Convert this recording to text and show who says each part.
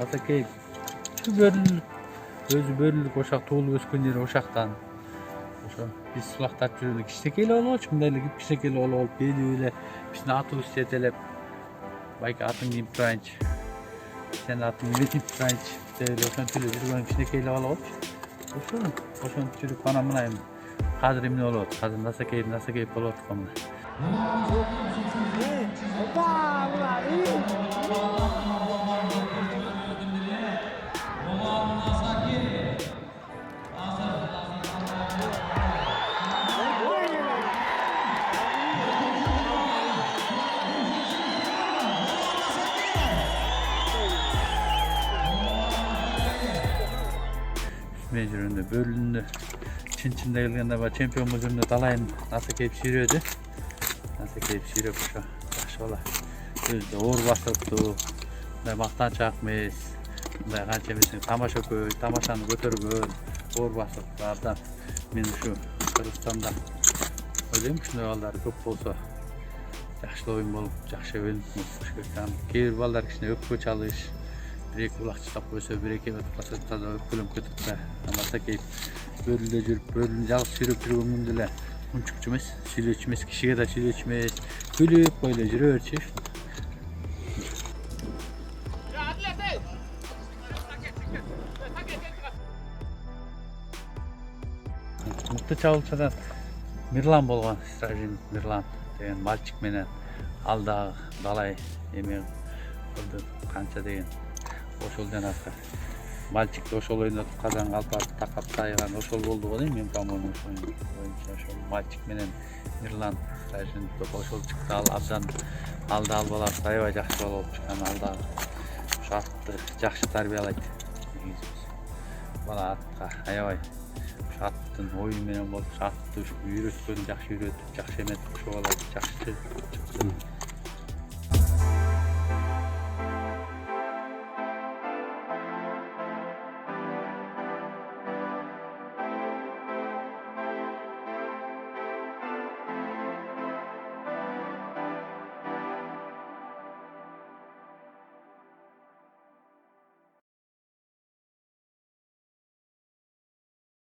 Speaker 1: Asakey özü bölünüp oşak tuğulup ösken yeri oşaktan. Oşo biz sulaqtap жүрдük. Кичинекей эле болчу, мындай эле кичинекей эле болуп, бели эле биздин атыбыз жетелеп. Байке атың кийип турайынчы. Сен атың кийип турайынчы деп эле ошентип эле жүргөн кичинекей эле бала болчу. Ошентип жүрүп анан мына эми азыр эмне болуп атат? Азыр насакейип болуп аткан мына. Mecburunda bölündü. Çin-Çin'de gelgende var çempiyon muzumda dalayın nasıl keyip sürüyordu. Nasıl keyip sürüyor şu aşağıla. Özde uğur basıptı. Ve maktan çakmayız. Ve kançemizin tamaşa köy, tamaşanı götürgön. Uğur basıptı. Adam benim şu Kırgızstan'da. Öyleyim ki şunday balları köp olsa. Yaxşı oyun bolup, yaxşı oyun bolup. Keyir ballar kişine öpkö çalış. Bir-iki kulak çıtap koysa, bir-iki ötüklasa tada öpkülüm kötüp de Anlasa keyip bölünde жүрүp, bölünde жалгыз жүрүp жүргөндө эле унчукчу эмес, сүйлөчү эмес, кишиге да сүйлөчү эмес, күлүп койла жүрө берчү. Мыкты чабуулчудан Мирлан болгон, Стражин Мирлан деген мальчик менен ал дагы далай эме кылды, канча деген ошол жанагы мальчикти ошол ойнотуп казан калпак такап тайган ошол болду го дейм мен по-моему ошол мальчик менен Мирлан Стражин ошол чыкты, ал абдан ал баласы аябай жакшы бала болуп чыккан, ал дагы ошо атты жакшы тарбиялайт. Бала атка аябай ошо аттын оюу менен болуп, атты үйрөткөн, жакшы үйрөтүп, жакшы эметип ошо бала жакшы чыкты.